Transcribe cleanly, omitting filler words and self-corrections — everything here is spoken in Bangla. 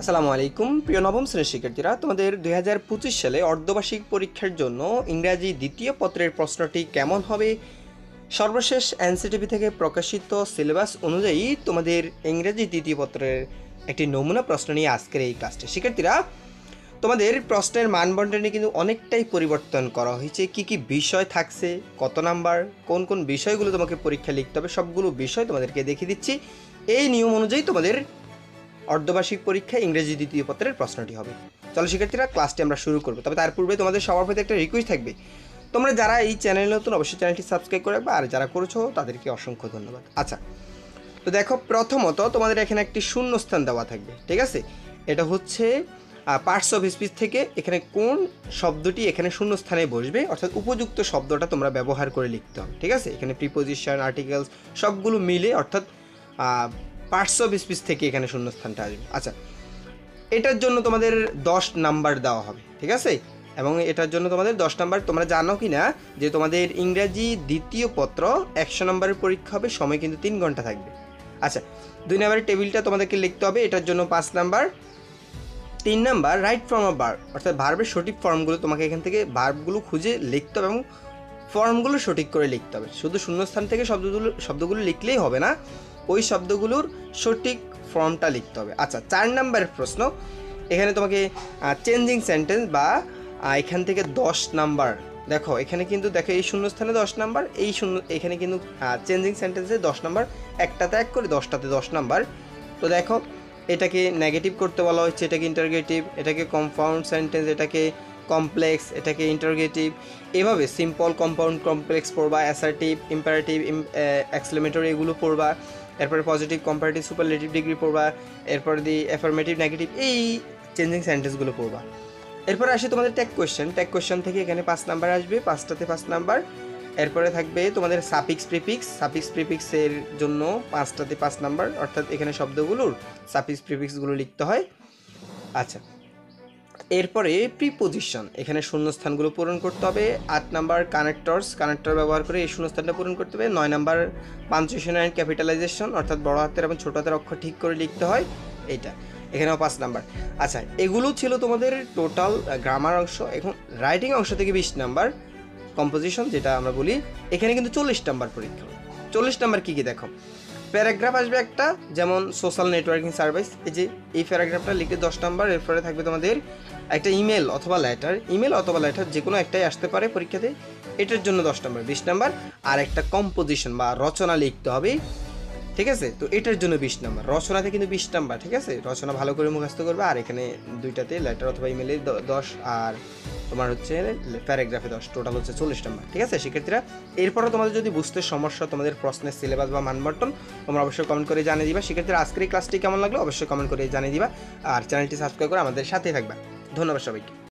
আসসালামু আলাইকুম প্রিয় নবম শ্রেণীর শিক্ষার্থীরা, তোমাদের 2025 সালে অর্ধবার্ষিক পরীক্ষার জন্য ইংরাজি দ্বিতীয় পত্রের প্রশ্নটি কেমন হবে। সর্বশেষ এনসিটিভি থেকে প্রকাশিত সিলেবাস অনুযায়ী তোমাদের ইংরাজি দ্বিতীয় পত্রের একটি নমুনা প্রশ্ন নিয়ে আজকের এই ক্লাসটি। শিক্ষার্থীরা, তোমাদের প্রশ্নের মানবন্টনে কিন্তু অনেকটাই পরিবর্তন করা হয়েছে। কি কি বিষয় থাকছে, কত নাম্বার, কোন কোন বিষয়গুলো তোমাকে পরীক্ষা লিখতে হবে, সবগুলো বিষয় তোমাদেরকে দেখিয়ে দিচ্ছি। এই নিয়ম অনুযায়ী তোমাদের অর্ধবার্ষিক পরীক্ষায় ইংরেজি দ্বিতীয় পত্রের প্রশ্নটি হবে। চলো শিক্ষার্থীরা, ক্লাসটি আমরা শুরু করবো। তবে তার পূর্বে তোমাদের সবার প্রতি একটা রিকোয়েস্ট থাকবে, তোমরা যারা এই চ্যানেলে নতুন অবশ্যই চ্যানেলটি সাবস্ক্রাইব করে রাখবে, আর যারা করেছো তাদেরকে অসংখ্য ধন্যবাদ। আচ্ছা, তো দেখো, প্রথমত তোমাদের এখানে একটি শূন্যস্থান দেওয়া থাকবে, ঠিক আছে। এটা হচ্ছে পার্টস অফ স্পিচ থেকে এখানে কোন শব্দটি এখানে শূন্যস্থানে বসবে, অর্থাৎ উপযুক্ত শব্দটা তোমরা ব্যবহার করে লিখতে হবে, ঠিক আছে। এখানে প্রিপোজিশন, আর্টিকেলস সবগুলো মিলে, অর্থাৎ পার্টস অফ স্পিচ থেকে এখানে শূন্যস্থানটা আসবে। আচ্ছা, এটার জন্য তোমাদের 10 নাম্বার দেওয়া হবে, ঠিক আছে। এবং এটার জন্য তোমাদের 10 নাম্বার। তোমরা জানো কি না যে তোমাদের ইংরাজি দ্বিতীয় পত্র 100 নম্বরের পরীক্ষা হবে, সময় কিন্তু 3 ঘন্টা থাকবে। আচ্ছা, 2 নম্বরের টেবিলটা তোমাদেরকে লিখতে হবে, এটার জন্য 5 number. 3 number right form of verb, অর্থাৎ ভার্বের সঠিক ফর্মগুলো তোমাকে এখান থেকে ভার্বগুলো খুঁজে লিখতে হবে এবং ফর্মগুলো সঠিক করে লিখতে হবে। শুধু শূন্যস্থান থেকে শব্দগুলো লিখলেই হবে না, ওই শব্দগুলোর সঠিক ফর্মটা লিখতে হবে। আচ্ছা, 4 নাম্বারের প্রশ্ন, এখানে তোমাকে চেঞ্জিং সেন্টেন্স বা এখান থেকে 10 নাম্বার। দেখো এখানে কিন্তু দেখো এই শূন্যস্থানে 10 নাম্বার, এখানে কিন্তু চেঞ্জিং সেন্টেন্সে 10 নাম্বার, একটাতে 1 করে 10টাতে 10 নাম্বার। তো দেখো, এটাকে নেগেটিভ করতে বলা হচ্ছে, এটাকে ইন্টারগেটিভ, এটাকে কম্পাউন্ড সেন্টেন্স, এটাকে কমপ্লেক্স, এটাকে ইন্টারগেটিভ। এভাবে সিম্পল, কম্পাউন্ড, কমপ্লেক্স পড়বা, অ্যাসার্টিভ, ইম্পারেটিভ, এক্সক্লেমেটরি এগুলো পড়বা। এরপরে পজিটিভ, কম্পারেটিভ, সুপারলেটিভ ডিগ্রি পড়বা। এরপরে দিয়ে অ্যাফার্মেটিভ, নেগেটিভ, এই চেঞ্জিং সেন্টেন্সগুলো পড়বা। এরপরে আসি তোমাদের ট্যাগ কোয়েশ্চেন। ট্যাগ কোয়েশ্চেন থেকে এখানে 5 নাম্বার আসবে, 5টাতে 5 নাম্বার। এরপরে থাকবে তোমাদের সাফিক্স প্রিফিক্সের জন্য 5টাতে 5 নাম্বার, অর্থাৎ এখানে শব্দগুলোর সাফিক্স প্রিফিক্সগুলো লিখতে হয়। আচ্ছা, এরপরে প্রিপোজিশন, এখানে শূন্যস্থানগুলো পূরণ করতে হবে। 8 নাম্বার কানেক্টর ব্যবহার করে এই শূন্যস্থানটা পূরণ করতে হবে। 9 নাম্বার পাঞ্চুয়েশন অ্যান্ড ক্যাপিটালাইজেশন, অর্থাৎ বড় হাতের এবং ছোট হাতের অক্ষর ঠিক করে লিখতে হয়, এইটা এখানেও 5 নাম্বার। আচ্ছা, এগুলো ছিল তোমাদের টোটাল গ্রামার অংশ। এখন রাইটিং অংশ থেকে 20 নাম্বার, কম্পোজিশন যেটা আমরা বলি, এখানে কিন্তু 40 নাম্বার পরীক্ষা। 40 নাম্বার কী কী দেখো, প্যারাগ্রাফ আসবে একটা, যেমন সোশ্যাল নেটওয়ার্কিং সার্ভিস, এই প্যারাগ্রাফটা লিখে 10 নাম্বার। এরপরে থাকবে তোমাদের একটা ইমেল অথবা লেটার, যে কোনো একটাই আসতে পারে পরীক্ষাতে, এটার জন্য 10 নাম্বার, 20 নাম্বার। আর একটা কম্পোজিশন বা রচনা লিখতে হবে, ঠিক আছে। তো এটার জন্য 20 নাম্বার, রচনাতে কিন্তু 20 নাম্বার, ঠিক আছে। রচনা ভালো করে মুখস্থ করবে। আর এখানে দুইটাতে লেটার অথবা ইমেলে 10, আর তোমার হচ্ছে প্যারাগ্রাফে 10, টোটাল হচ্ছে 40 নাম্বার, ঠিক আছে শিক্ষার্থীরা। এরপরও তোমাদের যদি বুঝতে সমস্যা, তোমাদের প্রশ্নের সিলেবাস বা মানবন্টন, তোমরা অবশ্যই কমেন্ট করে জানিয়ে দিবা। শিক্ষার্থীরা, আজকের এই ক্লাসটি কেমন লাগলো অবশ্যই কমেন্ট করে জানিয়ে দিবা, আর চ্যানেলটি সাবস্ক্রাইব করে আমাদের সাথেই থাকবা। ধন্যবাদ সবাইকে।